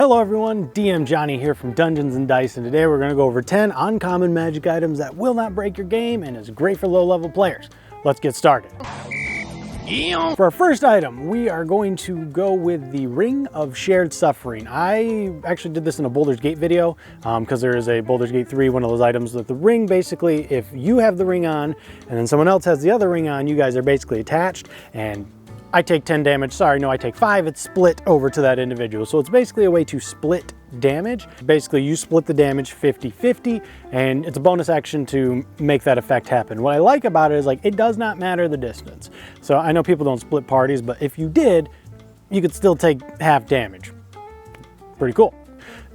Hello everyone, DM Johnny here from Dungeons & Dice, and today we're going to go over 10 uncommon magic items that will not break your game and is great for low-level players. Let's get started. For our first item, we are going to go with the Ring of Shared Suffering. I actually did this in a Baldur's Gate video because there is a Baldur's Gate 3, one of those items with the ring. Basically, if you have the ring on and then someone else has the other ring on, you guys are basically attached, and I take 10 damage, sorry, no, I take 5, it's split over to that individual. So it's basically a way to split damage. Basically, you split the damage 50-50, and it's a bonus action to make that effect happen. What I like about it is, like, it does not matter the distance. So I know people don't split parties, but if you did, you could still take half damage. Pretty cool.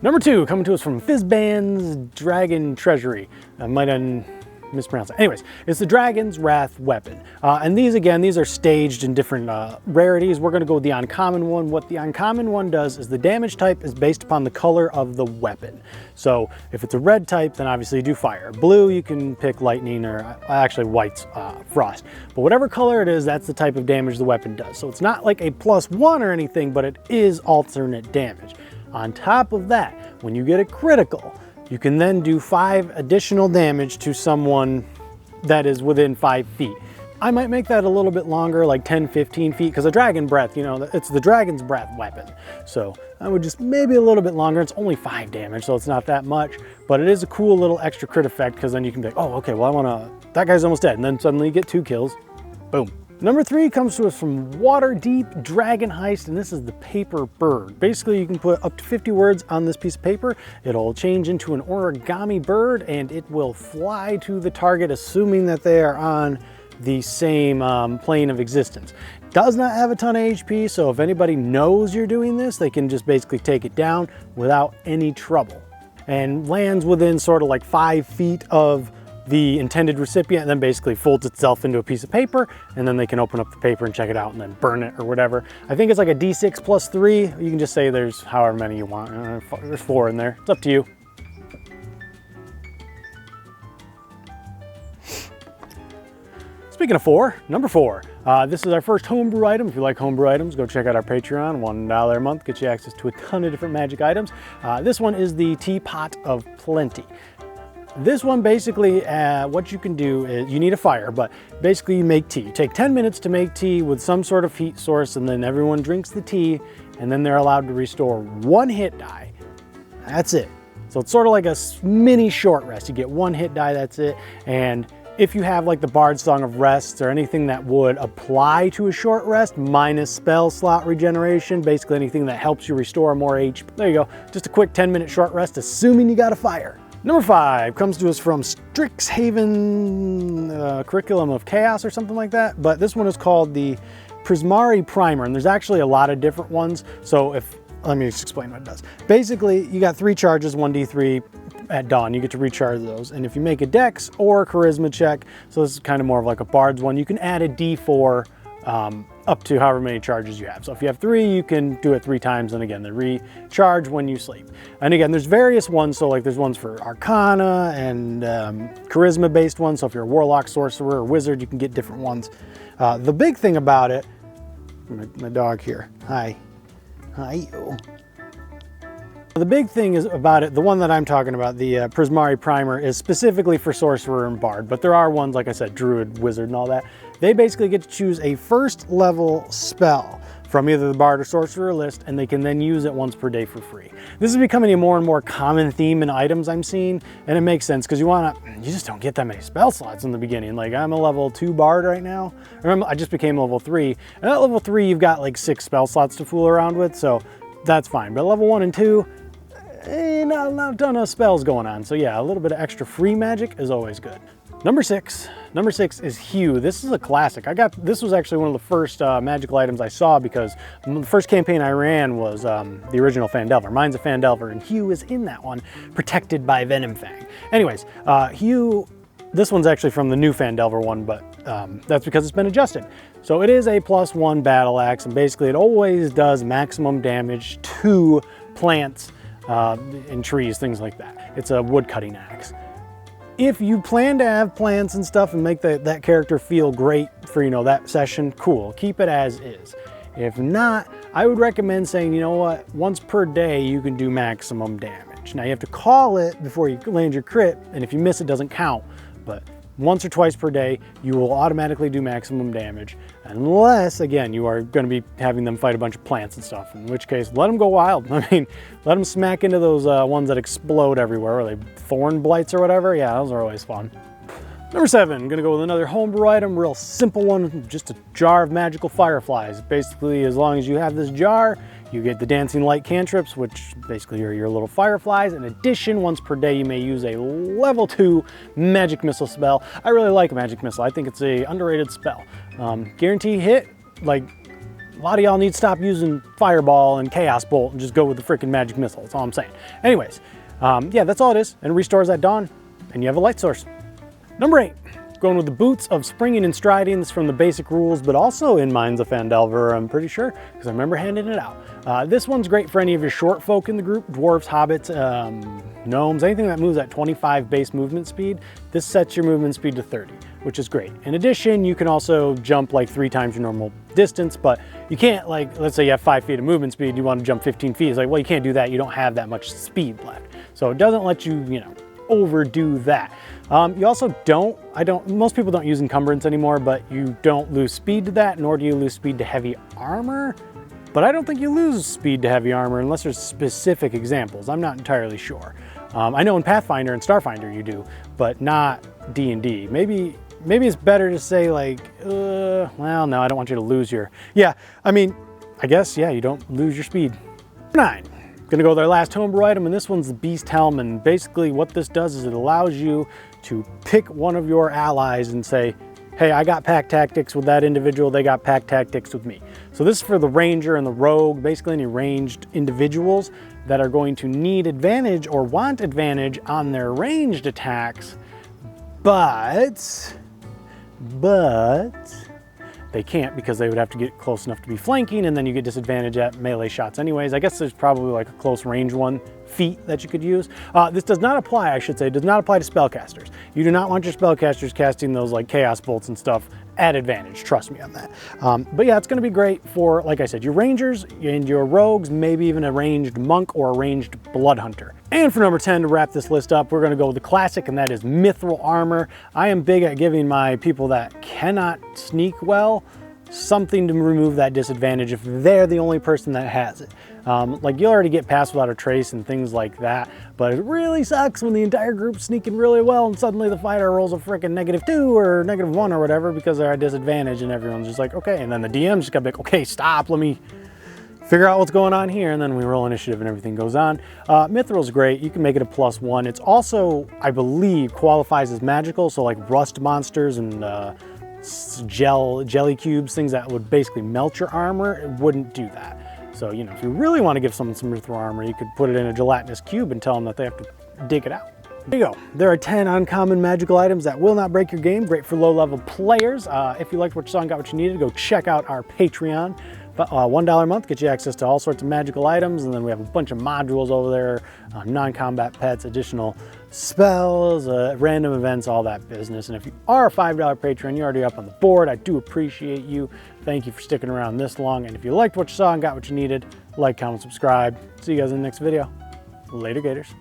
Number 2, coming to us from Fizzban's Dragon Treasury. I might have mispronounced it. Anyways, it's the Dragon's Wrath weapon. And these are staged in different rarities. We're going to go with the uncommon one. What the uncommon one does is the damage type is based upon the color of the weapon. So if it's a red type, then obviously you do fire. Blue, you can pick lightning, or actually white's frost. But whatever color it is, that's the type of damage the weapon does. So it's not like a +1 or anything, but it is alternate damage. On top of that, when you get a critical, you can then do 5 additional damage to someone that is within 5 feet. I might make that a little bit longer, like 10-15 feet, because a dragon breath, you know, it's the dragon's breath weapon. So I would just maybe a little bit longer. It's only 5 damage, so it's not that much, but it is a cool little extra crit effect, because then you can be like, oh, okay, well, that guy's almost dead, and then suddenly you get 2 kills. Boom. Number 3 comes to us from Waterdeep Dragon Heist, and this is the paper bird. Basically, you can put up to 50 words on this piece of paper. It'll change into an origami bird, and it will fly to the target, assuming that they are on the same plane of existence. Does not have a ton of HP, so if anybody knows you're doing this, they can just basically take it down without any trouble. And lands within sort of like 5 feet of the intended recipient, and then basically folds itself into a piece of paper, and then they can open up the paper and check it out and then burn it or whatever. I think it's like a D6 + 3. You can just say there's however many you want. There's 4 in there. It's up to you. Speaking of 4, number 4. This is our first homebrew item. If you like homebrew items, go check out our Patreon. $1 a month gets you access to a ton of different magic items. This one is the Teapot of Plenty. This one basically, what you can do is, you need a fire, but basically you make tea. You take 10 minutes to make tea with some sort of heat source, and then everyone drinks the tea, and then they're allowed to restore 1 hit die. That's it. So it's sort of like a mini short rest. You get 1 hit die, that's it. And if you have like the Bard's Song of Rests or anything that would apply to a short rest, minus spell slot regeneration, basically anything that helps you restore more HP. There you go. Just a quick 10-minute short rest, assuming you got a fire. Number 5 comes to us from Strixhaven Curriculum of Chaos or something like that, but this one is called the Prismari Primer, and there's actually a lot of different ones. So let me just explain what it does. Basically, you got 3 charges, 1d3 at dawn. You get to recharge those, and if you make a Dex or Charisma check, so this is kind of more of like a Bard's one, you can add a d4 up to however many charges you have. So if you have 3, you can do it 3 times, and again, they recharge when you sleep. And again, there's various ones, so like there's ones for Arcana and Charisma based ones, so if you're a Warlock, Sorcerer, or Wizard, you can get different ones. The big thing about it, my dog here, hi, you. The big thing is about it, the one that I'm talking about, the Prismari Primer, is specifically for Sorcerer and Bard, but there are ones, like I said, Druid, Wizard, and all that. They basically get to choose a first level spell from either the Bard or Sorcerer list, and they can then use it once per day for free. This is becoming a more and more common theme in items I'm seeing, and it makes sense because you just don't get that many spell slots in the beginning. Like, I'm a level 2 Bard right now. Remember, I just became level 3, and at level 3 you've got like 6 spell slots to fool around with, so that's fine. But level 1 and 2, not a ton of spells going on. So yeah, a little bit of extra free magic is always good. Number 6 is Hugh. This is a classic. This was actually one of the first magical items I saw, because the first campaign I ran was the original Phandelver. Mine's a Phandelver, and Hugh is in that one, protected by Venom Fang. Anyways, Hugh, this one's actually from the new Phandelver one, but that's because it's been adjusted. So it is a +1 battle axe, and basically it always does maximum damage to plants in trees, things like that. It's a wood cutting axe. If you plan to have plants and stuff and make that character feel great for, you know, that session, cool, keep it as is. If not, I would recommend saying, you know what, once per day you can do maximum damage. Now you have to call it before you land your crit, and if you miss it doesn't count, but once or twice per day you will automatically do maximum damage, unless again you are going to be having them fight a bunch of plants and stuff, in which case let them go wild. I mean, let them smack into those ones that explode everywhere, or like thorn blights or whatever. Yeah, those are always fun. Number 7, I'm gonna go with another homebrew item, real simple one, just a jar of magical fireflies. Basically, as long as you have this jar, you get the dancing light cantrips, which basically are your little fireflies. In addition, once per day, you may use a level 2 magic missile spell. I really like a magic missile. I think it's a underrated spell. Guarantee hit, like a lot of y'all need to stop using fireball and chaos bolt and just go with the freaking magic missile. That's all I'm saying. Anyways, yeah, that's all it is. And it restores at dawn, and you have a light source. Number 8, going with the Boots of Springing and Striding. This is from the basic rules, but also in Mines of Phandelver, I'm pretty sure, because I remember handing it out. This one's great for any of your short folk in the group, dwarves, hobbits, gnomes, anything that moves at 25 base movement speed. This sets your movement speed to 30, which is great. In addition, you can also jump like 3 times your normal distance, but you can't, like, let's say you have 5 feet of movement speed, you want to jump 15 feet. It's like, well, you can't do that. You don't have that much speed left. So it doesn't let you, you know, overdo that. You also most people don't use encumbrance anymore, but you don't lose speed to that, nor do you lose speed to heavy armor. But I don't think you lose speed to heavy armor unless there's specific examples. I'm not entirely sure. I know in Pathfinder and Starfinder you do, but not D&D. Maybe it's better to say like, well, no, I don't want you to lose your, yeah, I mean, I guess, yeah, you don't lose your speed. 9. Gonna go with our last homebrew item, and this one's the Beast Helm, and basically what this does is it allows you to pick one of your allies and say, hey, I got pack tactics with that individual, they got pack tactics with me. So this is for the ranger and the rogue, basically any ranged individuals that are going to need advantage or want advantage on their ranged attacks, but they can't, because they would have to get close enough to be flanking, and then you get disadvantage at melee shots anyways. I guess there's probably like a close range one feat that you could use. This does not apply, I should say, does not apply to spellcasters. You do not want your spellcasters casting those like chaos bolts and stuff at advantage, trust me on that. But yeah, it's gonna be great for, like I said, your rangers and your rogues, maybe even a ranged monk or a ranged blood hunter. And for number 10, to wrap this list up, we're gonna go with the classic, and that is Mythril Armor. I am big at giving my people that cannot sneak well something to remove that disadvantage if they're the only person that has it. Like, you'll already get past without a trace and things like that, but it really sucks when the entire group's sneaking really well and suddenly the fighter rolls a freaking -2 or -1 or whatever because they're at disadvantage, and everyone's just like, okay, and then the DM's just gotta be like, okay, stop, let me figure out what's going on here, and then we roll initiative and everything goes on. Mithril's great. You can make it a +1. It's also, I believe, qualifies as magical, so like rust monsters and jelly cubes, things that would basically melt your armor, it wouldn't do that. So, you know, if you really want to give someone some Mythril Armor, you could put it in a gelatinous cube and tell them that they have to dig it out. There you go. There are 10 uncommon magical items that will not break your game. Great for low-level players. If you liked what you saw and got what you needed, go check out our Patreon. $1 a month gets you access to all sorts of magical items, and then we have a bunch of modules over there, non-combat pets, additional spells, random events, all that business. And if you are a $5 patron, you're already up on the board. I do appreciate you. Thank you for sticking around this long. And if you liked what you saw and got what you needed, like, comment, subscribe. See you guys in the next video. Later, Gators.